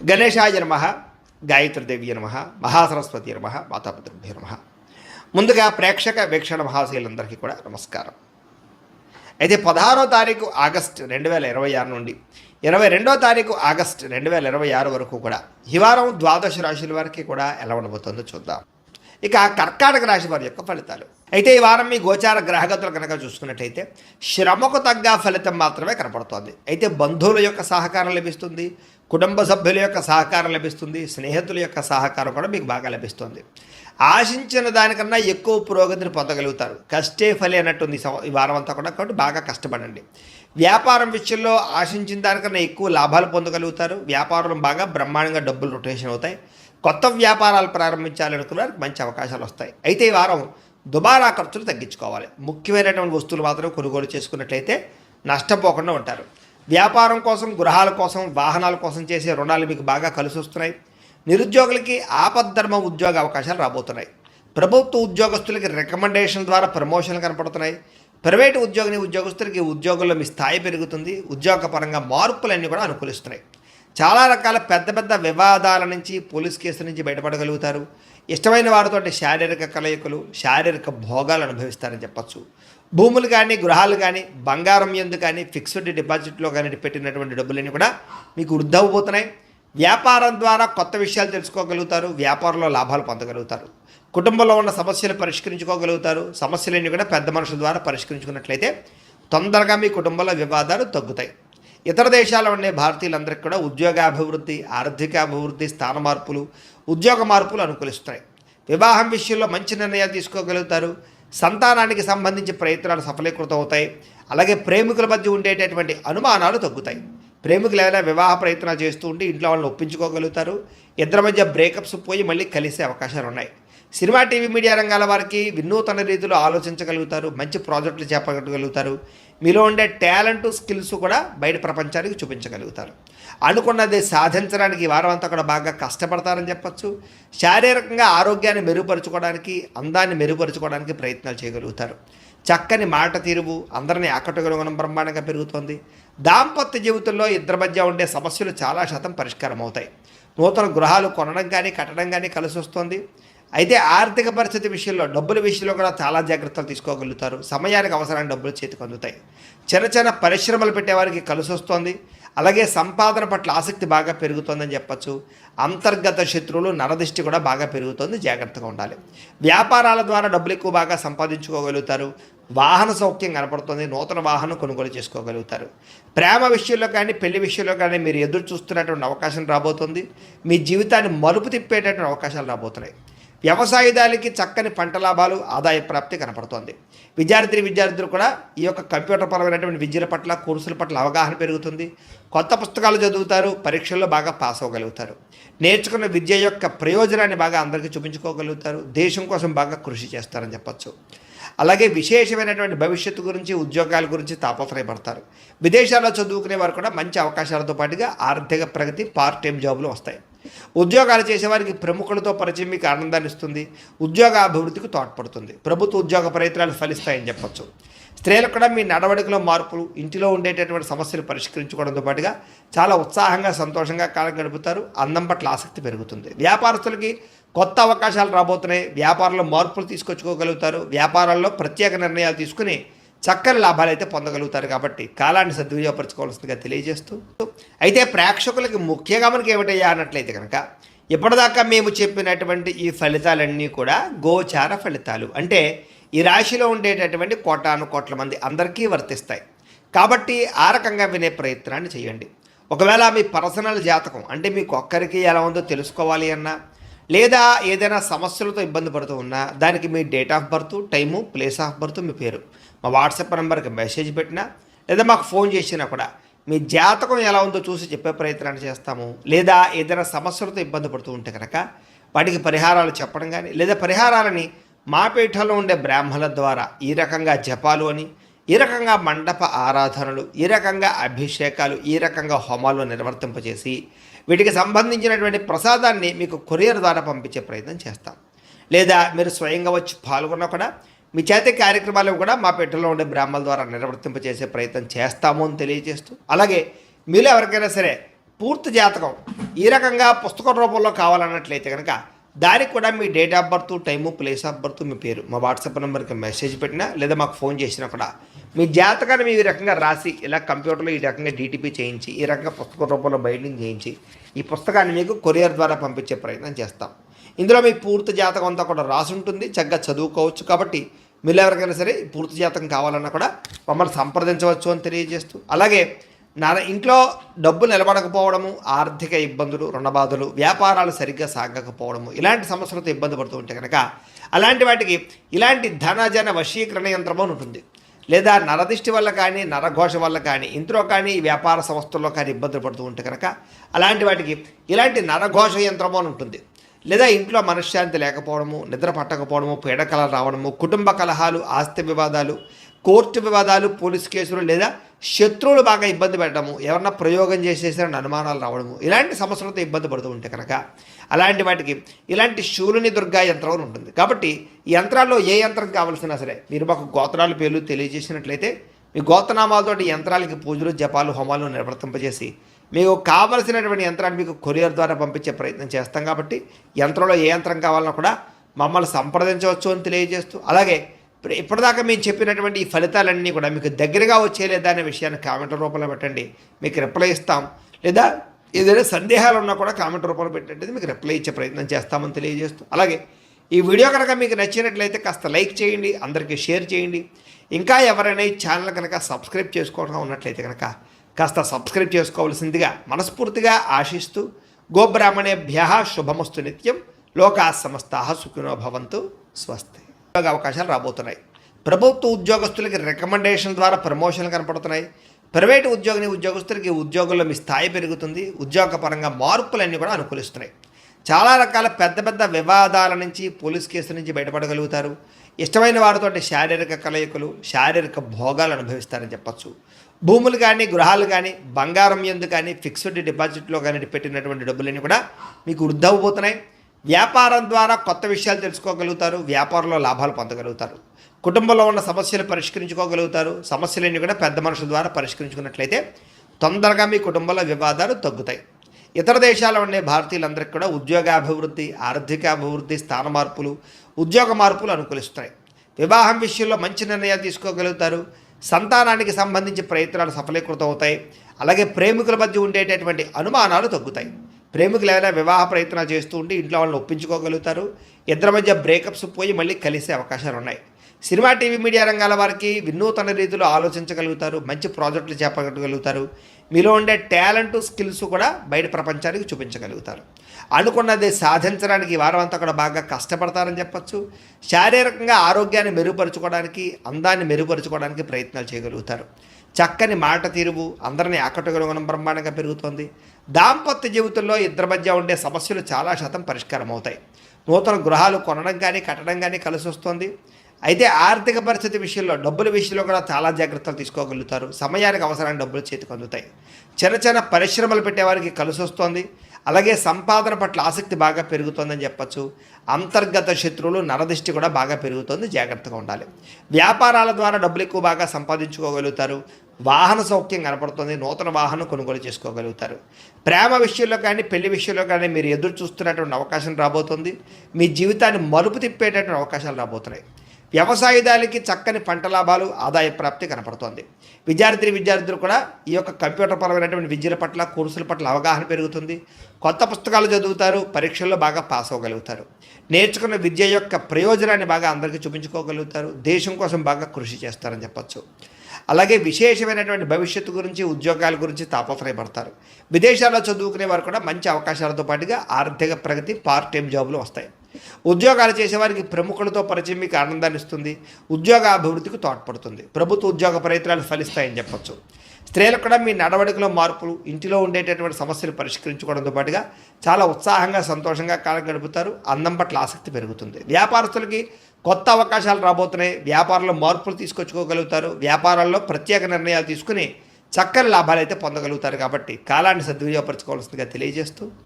గణేశాయ నమః, గాయత్రీదేవి నమః, మహాసరస్వతి నమః, మాతాపితృభ్యో నమః. ముందుగా ప్రేక్షక వీక్షణ మహాశయులందరికీ కూడా నమస్కారం. అయితే 16వ తారీఖు ఆగస్టు 2026 నుండి 22వ తారీఖు ఆగస్టు 2026 వరకు కూడా ఈ వారం ద్వాదశ రాశుల వారికి కూడా ఎలా ఉండబోతుందో చూద్దాం. ఇక కర్కాటక రాశి వారి యొక్క ఫలితాలు. అయితే ఈ వారం మీ గోచార గ్రహగతులు కనుక చూసుకున్నట్టయితే శ్రమకు తగ్గ ఫలితం మాత్రమే కనపడుతోంది. అయితే బంధువుల యొక్క సహకారం లభిస్తుంది, కుటుంబ సభ్యుల యొక్క సహకారం లభిస్తుంది, స్నేహితుల యొక్క సహకారం కూడా మీకు బాగా లభిస్తుంది. ఆశించిన దానికన్నా ఎక్కువ పురోగతిని పొందగలుగుతారు. కష్టే ఫలి అన్నట్టుంది ఈ వారం అంతా కూడా. కాబట్టి బాగా కష్టపడండి. వ్యాపారం విషయంలో ఆశించిన దానికన్నా ఎక్కువ లాభాలు పొందగలుగుతారు. వ్యాపారం బాగా బ్రహ్మాండంగా డబ్బులు రొటేషన్ అవుతాయి. కొత్త వ్యాపారాలు ప్రారంభించాలనుకున్నారు, మంచి అవకాశాలు వస్తాయి. అయితే ఈ వారం దుబారా ఖర్చులు తగ్గించుకోవాలి. ముఖ్యమైనటువంటి వస్తువులు మాత్రం కొనుగోలు చేసుకున్నట్లయితే నష్టపోకుండా ఉంటారు. వ్యాపారం కోసం, గృహాల కోసం, వాహనాల కోసం చేసే రుణాలు మీకు బాగా కలిసి వస్తున్నాయి. నిరుద్యోగులకి ఆపద్ధర్మ ఉద్యోగ అవకాశాలు రాబోతున్నాయి. ప్రభుత్వ ఉద్యోగస్తులకి రికమెండేషన్ ద్వారా ప్రమోషన్లు కనపడుతున్నాయి. ప్రైవేటు ఉద్యోగస్తులకి ఉద్యోగంలో మీ స్థాయి పెరుగుతుంది. ఉద్యోగపరంగా మార్పులన్నీ కూడా అనుకూలిస్తున్నాయి. చాలా రకాల పెద్ద పెద్ద వివాదాల నుంచి, పోలీస్ కేసుల నుంచి బయటపడగలుగుతారు. ఇష్టమైన వారితో శారీరక కలయికలు, శారీరక భోగాలు అనుభవిస్తారని చెప్పచ్చు. భూములు కానీ, గృహాలు కానీ, బంగారం యందు కానీ, ఫిక్స్డ్ డిపాజిట్లో కానీ పెట్టినటువంటి డబ్బులన్నీ కూడా మీకు వృద్ధి అవబోతున్నాయి. వ్యాపారం ద్వారా కొత్త విషయాలు తెలుసుకోగలుగుతారు. వ్యాపారంలో లాభాలు పొందగలుగుతారు. కుటుంబంలో ఉన్న సమస్యలు పరిష్కరించుకోగలుగుతారు. సమస్యలన్నీ కూడా పెద్ద మనుషుల ద్వారా పరిష్కరించుకున్నట్లయితే తొందరగా మీ కుటుంబంలో వివాదాలు తగ్గుతాయి. ఇతర దేశాల్లో ఉండే భారతీయులందరికీ కూడా ఉద్యోగాభివృద్ధి, ఆర్థికాభివృద్ధి, స్థాన మార్పులు, ఉద్యోగ మార్పులు అనుకూలిస్తున్నాయి. వివాహం విషయంలో మంచి నిర్ణయాలు తీసుకోగలుగుతారు. సంతానానికి సంబంధించి ప్రయత్నాలు సఫలీకృతం అవుతాయి. అలాగే ప్రేమికుల మధ్య ఉండేటటువంటి అనుమానాలు తగ్గుతాయి. ప్రేమికులు ఏదైనా వివాహ ప్రయత్నాలు చేస్తూ ఉంటే ఇంట్లో వాళ్ళని ఒప్పించుకోగలుగుతారు. ఇద్దరి మధ్య బ్రేకప్స్ పోయి మళ్ళీ కలిసే అవకాశాలు ఉన్నాయి. సినిమా, టీవీ, మీడియా రంగాల వారికి వినూతన రీతిలో ఆలోచించగలుగుతారు. మంచి ప్రాజెక్టులు చేపట్టగలుగుతారు. మీలో ఉండే టాలెంట్, స్కిల్స్ కూడా బయట ప్రపంచానికి చూపించగలుగుతారు. అనుకున్నది సాధించడానికి ఈ వారం అంతా కూడా బాగా కష్టపడతారని చెప్పచ్చు. శారీరకంగా ఆరోగ్యాన్ని మెరుగుపరుచుకోవడానికి, అందాన్ని మెరుగుపరుచుకోవడానికి ప్రయత్నాలు చేయగలుగుతారు. చక్కని మాట తీరువు అందరినీ ఆకట్టుకోవడం బ్రహ్మాండంగా పెరుగుతోంది. దాంపత్య జీవితంలో ఇద్దరి మధ్య ఉండే సమస్యలు చాలా శాతం పరిష్కారం అవుతాయి. నూతన గృహాలు కొనడం కానీ, కట్టడం కానీ కలిసి వస్తుంది. అయితే ఆర్థిక పరిస్థితి విషయంలో, డబ్బుల విషయంలో కూడా చాలా జాగ్రత్తలు తీసుకోగలుగుతారు. సమయానికి అవసరమైన డబ్బులు చేతికి అందుతాయి. చిన్న చిన్న పరిశ్రమలు పెట్టేవారికి కలిసి వస్తుంది. అలాగే సంపాదన పట్ల ఆసక్తి బాగా పెరుగుతుందని చెప్పచ్చు. అంతర్గత శత్రువులు, నరదిష్టి కూడా బాగా పెరుగుతుంది. జాగ్రత్తగా ఉండాలి. వ్యాపారాల ద్వారా డబ్బులు ఎక్కువ బాగా సంపాదించుకోగలుగుతారు. వాహన సౌఖ్యం కనపడుతుంది. నూతన వాహనం కొనుగోలు చేసుకోగలుగుతారు. ప్రేమ విషయంలో కానీ, పెళ్లి విషయంలో కానీ మీరు ఎదురు చూస్తున్నటువంటి అవకాశం రాబోతుంది. మీ జీవితాన్ని మలుపు తిప్పేటటువంటి అవకాశాలు రాబోతున్నాయి. వ్యవసాయదారులకి చక్కని పంట లాభాలు, ఆదాయ ప్రాప్తి కనపడుతోంది. విద్యార్థులు కూడా ఈ యొక్క కంప్యూటర్ పరమైనటువంటి విద్యల పట్ల, కోర్సుల పట్ల అవగాహన పెరుగుతుంది. కొత్త పుస్తకాలు చదువుతారు. పరీక్షల్లో బాగా పాస్ అవ్వగలుగుతారు. నేర్చుకున్న విద్య యొక్క ప్రయోజనాన్ని బాగా అందరికీ చూపించుకోగలుగుతారు. దేశం కోసం బాగా కృషి చేస్తారని చెప్పచ్చు. అలాగే విశేషమైనటువంటి భవిష్యత్తు గురించి, ఉద్యోగాల గురించి తాపత్రయపడతారు. విదేశాల్లో చదువుకునే వారు కూడా మంచి అవకాశాలతో పాటుగా ఆర్థిక ప్రగతి, పార్ట్ టైం జాబులు వస్తాయి. ఉద్యోగాలు చేసేవారికి ప్రముఖులతో పరిచయం మీకు ఆనందాన్ని ఇస్తుంది. ఉద్యోగ అభివృద్ధికి తోడ్పడుతుంది. ప్రభుత్వ ఉద్యోగ ప్రయత్నాలు ఫలిస్తాయని చెప్పచ్చు. స్త్రీలకు కూడా మీ నడవడికలో మార్పులు, ఇంటిలో ఉండేటటువంటి సమస్యలు పరిష్కరించుకోవడంతో పాటుగా చాలా ఉత్సాహంగా, సంతోషంగా కాలం గడుపుతారు. అందం పట్ల ఆసక్తి పెరుగుతుంది. వ్యాపారస్తులకి కొత్త అవకాశాలు రాబోతున్నాయి. వ్యాపారంలో మార్పులు తీసుకొచ్చుకోగలుగుతారు. వ్యాపారాల్లో ప్రత్యేక నిర్ణయాలు తీసుకుని చక్కని లాభాలు అయితే పొందగలుగుతారు. కాబట్టి కాలాన్ని సద్వినియోగపరచుకోవాల్సిందిగా తెలియజేస్తూ, అయితే ప్రేక్షకులకి ముఖ్యంగా మనకి ఏమిటయ్యా అన్నట్లయితే కనుక, ఇప్పటిదాకా మేము చెప్పినటువంటి ఈ ఫలితాలన్నీ కూడా గోచార ఫలితాలు. అంటే ఈ రాశిలో ఉండేటటువంటి కోట్ల మంది అందరికీ వర్తిస్తాయి. కాబట్టి ఆ రకంగా వినే ప్రయత్నాన్ని చేయండి. ఒకవేళ మీ పర్సనల్ జాతకం అంటే మీకు ఒక్కరికి ఎలా ఉందో తెలుసుకోవాలి అన్నా, లేదా ఏదైనా సమస్యలతో ఇబ్బంది పడుతూ ఉన్నా, దానికి మీ date of birth, time, place of birth, మీ పేరు మా వాట్సాప్ నెంబర్కి మెసేజ్ పెట్టినా, లేదా మాకు ఫోన్ చేసినా కూడా మీ జాతకం ఎలా ఉందో చూసి చెప్పే ప్రయత్నాన్ని చేస్తాము. లేదా ఏదైనా సమస్యలతో ఇబ్బంది పడుతూ ఉంటే కనుక వాటికి పరిహారాలు చెప్పడం కానీ, లేదా పరిహారాలని మా పీఠంలో ఉండే బ్రాహ్మణుల ద్వారా ఈ రకంగా జపాలు అని, ఈ రకంగా మండప ఆరాధనలు, ఈ రకంగా అభిషేకాలు, ఈ రకంగా హోమాలు నిర్వర్తింపజేసి వీటికి సంబంధించినటువంటి ప్రసాదాన్ని మీకు కొరియర్ ద్వారా పంపించే ప్రయత్నం చేస్తాం. లేదా మీరు స్వయంగా వచ్చి పాల్గొన్నా కూడా మీ చేతి కార్యక్రమాలు కూడా మా పీఠంలో ఉండే బ్రాహ్మణుల ద్వారా నిర్వర్తింపజేసే ప్రయత్నం చేస్తాము అని తెలియజేస్తూ, అలాగే మీలో ఎవరికైనా సరే పూర్తి జాతకం ఈ రకంగా పుస్తక రూపంలో కావాలన్నట్లయితే కనుక దానికి కూడా మీ date of birth, time, place of birth, మీ పేరు మా వాట్సాప్ నెంబర్కి మెసేజ్ పెట్టినా లేదా మాకు ఫోన్ చేసినా కూడా మీ జాతకాన్ని మీ రకంగా రాసి ఇలా కంప్యూటర్లో ఈ రకంగా డీటీపీ చేయించి ఈ రకంగా పుస్తక రూపంలో బైండింగ్ చేయించి ఈ పుస్తకాన్ని మీకు కొరియర్ ద్వారా పంపించే ప్రయత్నం చేస్తాం. ఇందులో మీ పూర్తి జాతకం అంతా కూడా రాసి ఉంటుంది, చక్కగా చదువుకోవచ్చు. కాబట్టి మీరు ఎవరికైనా సరే పూర్తి జాతకం కావాలన్నా కూడా మమ్మల్ని సంప్రదించవచ్చు అని తెలియజేస్తూ, అలాగే ఇంట్లో డబ్బు నిలబడకపోవడము, ఆర్థిక ఇబ్బందులు, రుణబాధలు, వ్యాపారాలు సరిగ్గా సాగకపోవడము, ఇలాంటి సమస్యలతో ఇబ్బంది పడుతూ ఉంటే కనుక అలాంటి వాటికి ఇలాంటి ధనజన వశీకరణ యంత్రం అని ఉంటుంది. లేదా నరదిష్టి వల్ల కానీ, నరఘోష వల్ల కానీ, ఇంట్లో కానీ, వ్యాపార సంస్థల్లో కానీ ఇబ్బందులు పడుతూ ఉంటే కనుక అలాంటి వాటికి ఇలాంటి నరఘోష యంత్రము అని ఉంటుంది. లేదా ఇంట్లో మనశ్శాంతి లేకపోవడము, నిద్ర పట్టకపోవడము, పీడకలలు రావడము, కుటుంబ కలహాలు, ఆస్తి వివాదాలు, కోర్టు వివాదాలు, పోలీస్ కేసులు, లేదా శత్రువులు బాగా ఇబ్బంది పెట్టడము, ఎవరన్నా ప్రయోగం చేసేసారని అనుమానాలు రావడము, ఇలాంటి సమస్యలతో ఇబ్బంది పడుతూ ఉంటే కనుక అలాంటి వాటికి ఇలాంటి శూలుని దుర్గా యంత్రం అని ఉంటుంది. కాబట్టి ఈ యంత్రాల్లో ఏ యంత్రం కావాల్సినా సరే మీరు మాకు గోత్రాల పేర్లు తెలియజేసినట్లయితే మీ గోత్రనామాలతోటి యంత్రాలకి పూజలు, జపాలు, హోమాలు నిర్వర్తింపజేసి మీకు కావలసినటువంటి యంత్రాన్ని మీకు కొరియర్ ద్వారా పంపించే ప్రయత్నం చేస్తాం. కాబట్టి యంత్రంలో ఏ యంత్రం కావాలన్నా కూడా మమ్మల్ని సంప్రదించవచ్చు అని తెలియజేస్తూ, అలాగే ఇప్పటిదాకా మేము చెప్పినటువంటి ఈ ఫలితాలన్నీ కూడా మీకు దగ్గరగా వచ్చేలేదా అనే విషయాన్ని కామెంట్ రూపంలో పెట్టండి, మీకు రిప్లై ఇస్తాం. లేదా ఏదైనా సందేహాలు ఉన్నా కూడా కామెంట్ రూపంలో పెట్టండి, మీకు రిప్లై ఇచ్చే ప్రయత్నం చేస్తామని తెలియజేస్తూ, అలాగే ఈ వీడియో కనుక మీకు నచ్చినట్లయితే కాస్త లైక్ చేయండి, అందరికీ షేర్ చేయండి. ఇంకా ఎవరైనా ఈ ఛానల్ కనుక సబ్స్క్రైబ్ చేసుకోవడం ఉన్నట్లయితే కనుక కాస్త సబ్స్క్రైబ్ చేసుకోవాల్సిందిగా మనస్ఫూర్తిగా ఆశిస్తూ, గోబ్రాహ్మణేభ్యః శుభమస్తు నిత్యం, లోకాః సమస్తాః సుఖినో భవంతు, స్వస్తి. అవకాశాలు రాబోతున్నాయి. ప్రభుత్వ ఉద్యోగస్తులకి రికమెండేషన్ ద్వారా ప్రమోషన్లు కనపడుతున్నాయి. ప్రైవేటు ఉద్యోగస్తులకి ఉద్యోగంలో మీ స్థాయి పెరుగుతుంది. ఉద్యోగపరంగా మార్పులన్నీ కూడా అనుకూలిస్తున్నాయి. చాలా రకాల పెద్ద పెద్ద వివాదాల నుంచి, పోలీస్ కేసుల నుంచి బయటపడగలుగుతారు. ఇష్టమైన వారితో శారీరక కలయికలు, శారీరక భోగాలు అనుభవిస్తారని చెప్పచ్చు. భూములు కానీ, గృహాలు కానీ, బంగారం యందు కానీ, ఫిక్స్డ్ డిపాజిట్లో కానీ పెట్టినటువంటి డబ్బులన్నీ కూడా మీకు వృద్ధి అవబోతున్నాయి. వ్యాపారం ద్వారా కొత్త విషయాలు తెలుసుకోగలుగుతారు. వ్యాపారంలో లాభాలు పొందగలుగుతారు. కుటుంబంలో ఉన్న సమస్యలు పరిష్కరించుకోగలుగుతారు. సమస్యలన్నీ కూడా పెద్ద మనుషుల ద్వారా పరిష్కరించుకున్నట్లయితే తొందరగా మీ కుటుంబంలో వివాదాలు తగ్గుతాయి. ఇతర దేశాల్లో ఉండే భారతీయులందరికీ కూడా ఉద్యోగాభివృద్ధి, ఆర్థికాభివృద్ధి, స్థాన మార్పులు, ఉద్యోగ మార్పులు అనుకూలిస్తున్నాయి. వివాహం విషయంలో మంచి నిర్ణయాలు తీసుకోగలుగుతారు. సంతానానికి సంబంధించి ప్రయత్నాలు సఫలీకృతం అవుతాయి. అలాగే ప్రేమికుల మధ్య ఉండేటటువంటి అనుమానాలు తగ్గుతాయి. ప్రేమికులు ఏదైనా వివాహ ప్రయత్నాలు చేస్తూ ఉంటే ఇంట్లో వాళ్ళని ఒప్పించుకోగలుగుతారు. ఇద్దరి మధ్య బ్రేకప్స్ పోయి మళ్ళీ కలిసే అవకాశాలు ఉన్నాయి. సినిమా, టీవీ, మీడియా రంగాల వారికి వినూతన రీతిలో ఆలోచించగలుగుతారు. మంచి ప్రాజెక్టులు చేపట్టగలుగుతారు. మీలో ఉండే టాలెంట్, స్కిల్స్ కూడా బయట ప్రపంచానికి చూపించగలుగుతారు. అనుకున్నది సాధించడానికి ఈ వారం అంతా కూడా బాగా కష్టపడతారని చెప్పచ్చు. శారీరకంగా ఆరోగ్యాన్ని మెరుగుపరుచుకోవడానికి, అందాన్ని మెరుగుపరుచుకోవడానికి ప్రయత్నాలు చేయగలుగుతారు. చక్కని మాట తీరువు అందరినీ ఆకట్టుకోవడం బ్రహ్మాండంగా పెరుగుతోంది. దాంపత్య జీవితంలో ఇద్దరి మధ్య ఉండే సమస్యలు చాలా శాతం పరిష్కారం అవుతాయి. నూతన గృహాలు కొనడం కానీ, కట్టడం కానీ కలిసి వస్తుంది. అయితే ఆర్థిక పరిస్థితి విషయంలో, డబ్బుల విషయంలో కూడా చాలా జాగ్రత్తలు తీసుకోగలుగుతారు. సమయానికి అవసరమైన డబ్బులు చేతికి అందుతాయి. చిన్న చిన్న పరిశ్రమలు పెట్టేవారికి కలిసి వస్తుంది. అలాగే సంపాదన పట్ల ఆసక్తి బాగా పెరుగుతుందని చెప్పచ్చు. అంతర్గత శత్రువులు, నరదిష్టి కూడా బాగా పెరుగుతుంది, జాగ్రత్తగా ఉండాలి. వ్యాపారాల ద్వారా డబ్బులు ఎక్కువ బాగా సంపాదించుకోగలుగుతారు. వాహన సౌఖ్యం కనపడుతుంది. నూతన వాహనం కొనుగోలు చేసుకోగలుగుతారు. ప్రేమ విషయంలో కానీ, పెళ్లి విషయంలో కానీ మీరు ఎదురు చూస్తున్నటువంటి అవకాశం రాబోతుంది. మీ జీవితాన్ని మలుపు తిప్పేటటువంటి అవకాశాలు రాబోతున్నాయి. వ్యవసాయదారులకి చక్కని పంట లాభాలు, ఆదాయ ప్రాప్తి కనపడుతోంది. విద్యార్థులు కూడా ఈ యొక్క కంప్యూటర్ పరమైనటువంటి విద్యల పట్ల, కోర్సుల పట్ల అవగాహన పెరుగుతుంది. కొత్త పుస్తకాలు చదువుతారు. పరీక్షల్లో బాగా పాస్ అవ్వగలుగుతారు. నేర్చుకున్న విద్య యొక్క ప్రయోజనాన్ని బాగా అందరికీ చూపించుకోగలుగుతారు. దేశం కోసం బాగా కృషి చేస్తారని చెప్పచ్చు. అలాగే విశేషమైనటువంటి భవిష్యత్తు గురించి, ఉద్యోగాల గురించి తాపత్రయపడతారు. విదేశాల్లో చదువుకునే వారు కూడా మంచి అవకాశాలతో పాటుగా ఆర్థిక ప్రగతి, పార్ట్ టైం జాబులు వస్తాయి. ఉద్యోగాలు చేసేవారికి ప్రముఖులతో పరిచయం మీకు ఆనందాన్ని ఇస్తుంది. ఉద్యోగ అభివృద్ధికి తోడ్పడుతుంది. ప్రభుత్వ ఉద్యోగ ప్రయత్నాలు ఫలిస్తాయని చెప్పచ్చు. స్త్రీలకు కూడా మీ నడవడికలో మార్పులు, ఇంటిలో ఉండేటటువంటి సమస్యలు పరిష్కరించుకోవడంతో పాటుగా చాలా ఉత్సాహంగా, సంతోషంగా కాలం గడుపుతారు. అందం పట్ల ఆసక్తి పెరుగుతుంది. వ్యాపారస్తులకి కొత్త అవకాశాలు రాబోతున్నాయి. వ్యాపారంలో మార్పులు తీసుకొచ్చుకోగలుగుతారు. వ్యాపారాల్లో ప్రత్యేక నిర్ణయాలు తీసుకుని చక్కని లాభాలు అయితే పొందగలుగుతారు. కాబట్టి కాలాన్ని సద్వినియోగపరచుకోవాల్సిందిగా తెలియజేస్తూ